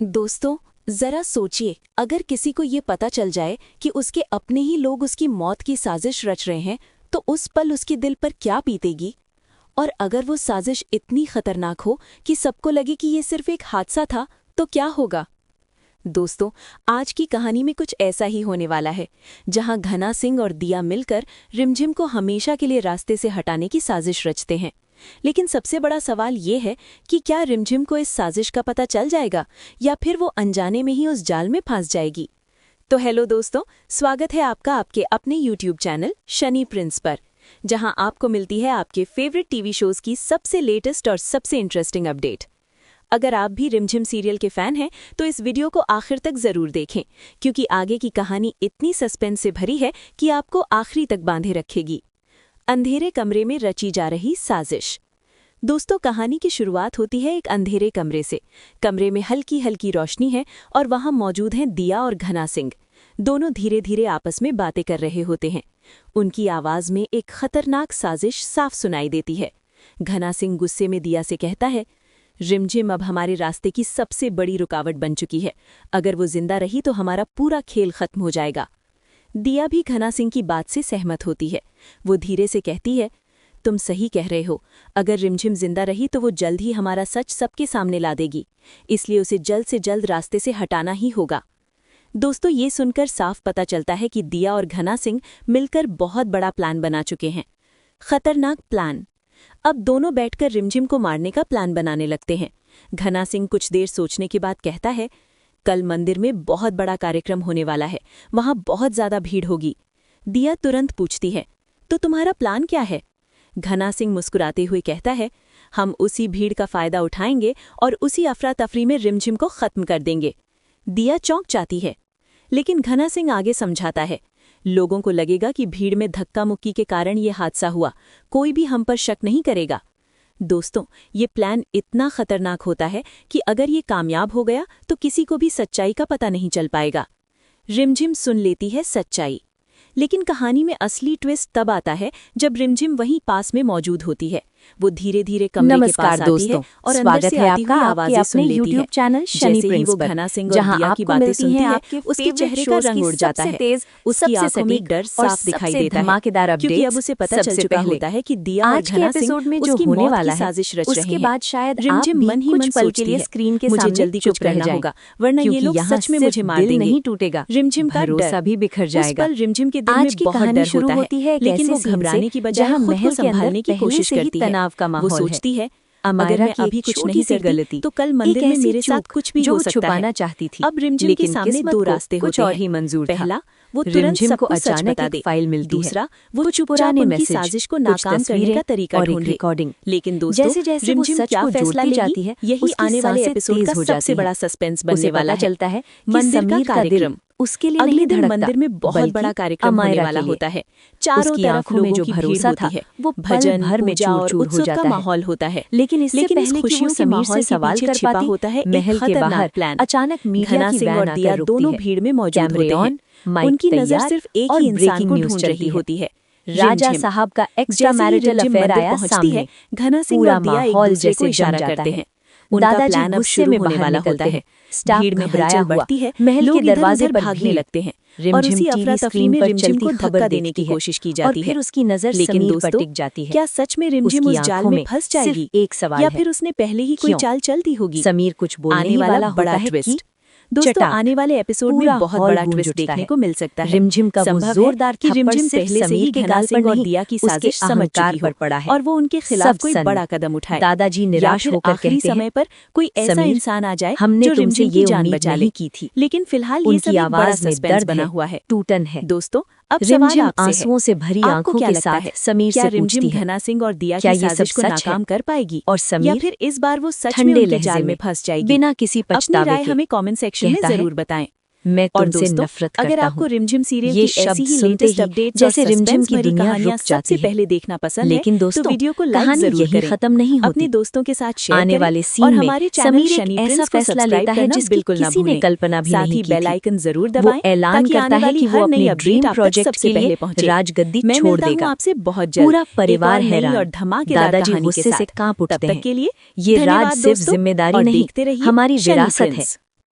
दोस्तों, जरा सोचिए, अगर किसी को ये पता चल जाए कि उसके अपने ही लोग उसकी मौत की साजिश रच रहे हैं, तो उस पल उसके दिल पर क्या बीतेगी। और अगर वो साजिश इतनी खतरनाक हो कि सबको लगे कि ये सिर्फ एक हादसा था, तो क्या होगा। दोस्तों, आज की कहानी में कुछ ऐसा ही होने वाला है, जहां घना सिंह और दिया मिलकर रिमझिम को हमेशा के लिए रास्ते से हटाने की साजिश रचते हैं। लेकिन सबसे बड़ा सवाल ये है कि क्या रिमझिम को इस साजिश का पता चल जाएगा या फिर वो अनजाने में ही उस जाल में फंस जाएगी। तो हेलो दोस्तों, स्वागत है आपका आपके अपने यूट्यूब चैनल शनि प्रिंस पर, जहां आपको मिलती है आपके फेवरेट टीवी शोज की सबसे लेटेस्ट और सबसे इंटरेस्टिंग अपडेट। अगर आप भी रिमझिम सीरियल के फैन हैं तो इस वीडियो को आखिर तक जरूर देखें, क्योंकि आगे की कहानी इतनी सस्पेंस से भरी है कि आपको आखिरी तक बांधे रखेगी। अंधेरे कमरे में रची जा रही साजिश। दोस्तों, कहानी की शुरुआत होती है एक अंधेरे कमरे से। कमरे में हल्की हल्की रोशनी है और वहां मौजूद हैं दिया और घना सिंह। दोनों धीरे धीरे आपस में बातें कर रहे होते हैं। उनकी आवाज में एक खतरनाक साजिश साफ सुनाई देती है। घना सिंह गुस्से में दिया से कहता है, रिमझिम अब हमारे रास्ते की सबसे बड़ी रुकावट बन चुकी है। अगर वो जिंदा रही तो हमारा पूरा खेल खत्म हो जाएगा। दिया भी घना सिंह की बात से सहमत होती है। वो धीरे से कहती है, तुम सही कह रहे हो। अगर रिमझिम जिंदा रही तो वो जल्द ही हमारा सच सबके सामने ला देगी, इसलिए उसे जल्द से जल्द रास्ते से हटाना ही होगा। दोस्तों, ये सुनकर साफ पता चलता है कि दिया और घना सिंह मिलकर बहुत बड़ा प्लान बना चुके हैं। खतरनाक प्लान। अब दोनों बैठकर रिमझिम को मारने का प्लान बनाने लगते हैं। घना सिंह कुछ देर सोचने के बाद कहता है, कल मंदिर में बहुत बड़ा कार्यक्रम होने वाला है, वहां बहुत ज्यादा भीड़ होगी। दिया तुरंत पूछती है, तो तुम्हारा प्लान क्या है। घना सिंह मुस्कुराते हुए कहता है, हम उसी भीड़ का फायदा उठाएंगे और उसी अफरा तफरी में रिमझिम को खत्म कर देंगे। दिया चौंक जाती है, लेकिन घना सिंह आगे समझाता है, लोगों को लगेगा कि भीड़ में धक्का मुक्की के कारण ये हादसा हुआ, कोई भी हम पर शक नहीं करेगा। दोस्तों, ये प्लान इतना खतरनाक होता है कि अगर ये कामयाब हो गया तो किसी को भी सच्चाई का पता नहीं चल पाएगा। रिमझिम सुन लेती है सच्चाई, लेकिन कहानी में असली ट्विस्ट तब आता है जब रिमझिम वहीं पास में मौजूद होती है। वो धीरे धीरे कमरे के पास आती है और अंदर से आती हुई आवाजें सुन लेती है। चैनल शनि प्रिंस वो पर, घना सिंह जहां और दिया की आपको बातें मिलती सुनती हैं है, आपके उसके चेहरे का रंग उड़ जाता है। उसकी आंखों में डर साफ दिखाई देता है, धमाकेदार क्योंकि अब उसे पता चल चुका होता है कि दिया और घना सिंह उसकी मौत की साजिश रच रहे हैं। उसके बाद शायद रिमझिम मन ही मन पल के लिए सोचती है, स्क्रीन के मुझे सामने जल्दी कुछ करना होगा, वरना ये लोग सच में मुझे मार देंगे। नहीं टूटेगा, रिमझिम का भरोसा भी बिखर उस जाएगा। पल रिमझिम के दिल में आज की बहुत कहानी डर शुरू होता होती है, लेकिन वो ऐसे घबराने की बजाय जहां खुद को महल के अंदर संभालने की पहले कोशिश से ही करती है। तनाव का वो माहौल है। सोचती है, अगर अमायरा मैं की अभी एक कुछ छोटी नहीं सी करती गलती, तो कल मंदिर में मेरे साथ कुछ भी जो हो सकता छुपाना है। चाहती थी, अब रिमझिम के लेकिन सामने किस्मत दो को रास्ते कुछ होते और हैं। ही मंजूर था। पहला, वो तुरंत रिमझिम को सबको सच अचानक बता एक दे। फाइल मिलती है, दूसरा, वो कुछ चुपचाप पुराने उनकी मैसेज, साजिश को कुछ नाकाम करने तस्वीरें का तरीका और एक ढूंढ ले। रिकॉर्डिंग। लेकिन दोस्तों, जैसे जैसे वो रिमझिम सच क्या को फैसला जोड़ती जाती लेगी, है, यही उसकी आने वाले सांसें एपिसोड तेज का हो सबसे जाती बड़ा हैं। सस्पेंस उसे बनने वाला पता है। चलता है कि मंदिर समीर का का दिल कार्यक्रम उसके लिए अगले नहीं दिन धड़कता, मंदिर में बहुत बल्कि बड़ा कार्यक्रम होने अमायरा वाला के लिए। होता है। चारों उसकी तरफ आंखों में लोगों जो की भीड़ भरोसा होती था, है, वो भजन, भर में पूजा और चूर-चूर हो उत्सव का जाता है। माहौल होता है। लेकिन इससे लेकिन इस पहले कि खुशियों वो के समीर माहौल से के सवाल पीछे कर छिपा पाती, होता है एक महल के खतरनाक बाहर प्लान। अचानक मीडिया घना की सिंह वैन और आकर दिया रुकती दोनों है। भीड़ में मौजूद कैमरे होते हैं। ऑन, माइक उनकी नजर तैयार सिर्फ एक और ही इंसान ब्रेकिंग को न्यूज़ ढूंढ चलती रही है। होती है, राजा रिमझिम। साहब का एक्स्ट्रा जैसे ही मैरिटल रिमझिम अफेयर मंदिर आया पहुंचती है, सामने, घना सिंह पूरा और दिया एक माहौल दूसरे को जैसे इशारा जम जाता करते है। हैं। उनका दादाजी प्लान अब गुस्से शुरू में होने बाहर वाला निकलते होता है। हैं। स्टाफ भीड़ में घबराया हलचल हुआ, बढ़ती है, महल लोग के दरवाजे इधर-उधर पर भागने भीड़। लगते हैं और रिमझिम उसी टीवी अफरा-तफरी स्क्रीन में पर रिमझिम चलती को खबर धक्का देने देखती की है कोशिश की और जाती फिर है। उसकी नजर लेकिन समीर पर दोस्तों, टिक जाती है। क्या सच में रिमझिम उसकी उस जाल आंखों में में फंस सिर्फ जाएगी एक सवाल या है, फिर उसने पहले ही कोई क्यों? चाल चलती होगी। समीर कुछ बोलने आने ही वाला वाला बड़ा होता है ट्विस्ट। कि दोस्तों, चटाक, आने वाले एपिसोड पूरा में बहुत हॉल बड़ा गूंज ट्विस्ट उठता देखने है। को मिल सकता है। रिमझिम का वो संभव है जोरदार कि थप्पड़ रिमझिम सिर्फ पहले से ही समीर के घना गाल पर सिंह और नहीं, दिया की उसके साजिश समझ अहंकार चुकी पर हो पड़ा है। और वो उनके खिलाफ सब कोई सन्न। बड़ा कदम उठाए। दादाजी या निराश फिर होकर आखिरी कहते हैं, समय पर कोई ऐसा समीर, इंसान आ जाए हमने जो तुमसे रिमझिम ये की जान उम्मीद बचा ले। नहीं की थी। लेकिन फिलहाल ये सब उनकी एक बड़ा आवाज में सस्पेंस दर्द बना है, हुआ है। टूटन है। दोस्तों, अब सवाल रिमझिम आपसे है, आंसुओं से भरी आपको आंखों क्या के लगता साथ है, समीर क्या से रिमझिम पूछती है, घना सिंह और दिया क्या की ये सब साजिश को सच है? नाकाम कर पाएगी और या समीर फिर इस बार वो सच में ठंडे उनके लहजे जाल में में फंस जाएगी। बिना किसी अपनी पछतावे राय के हमें कमेंट सेक्शन में कहता है, जरूर बताएं। मैं और तुमसे दोस्तों, नफरत अगर करता आपको हूँ। रिमझिम सीरियल ये की ऐसी शब्द ही सुनते लेटेस्ट ही अपडेट्स और जैसे रिमझिम सस्पेंस की भरी दुनिया कहानियां रुक जाती सबसे है। पहले देखना पसंद लेकिन है, तो दोस्तों, वीडियो को लाइक कहानी जरूर यही करें, खत्म नहीं होती। अपने दोस्तों के साथ शेयर आने करें वाले और सीन में हमारे चैनल समीर शनि एक ऐसा प्रिंस को फैसला सब्सक्राइब लेता है करना जिसकी बिल्कुल ना किसी ने भूलें। कल्पना भी साथ नहीं ही की बेल थी। आइकन जरूर वो दबाएं ऐलान ताकि करता आने है वाली कि वो हर नई अपने अपडेट ड्रीम आप तक प्रोजेक्ट सबसे के पहले लिए पहुंचे। राजगद्दी मैं छोड़ मिलता हूं देगा। आपसे बहुत जल्द पूरा एक परिवार और नई हैरान। और धमाकेदार दादाजी कहानी के गुस्से से साथ। कांप तब उठते तक हैं। के लिए ये राज धन्यवाद सिर्फ दोस्तों, जिम्मेदारी और नहीं, देखते रहिए हमारी शनि विरासत है। प्रिंस।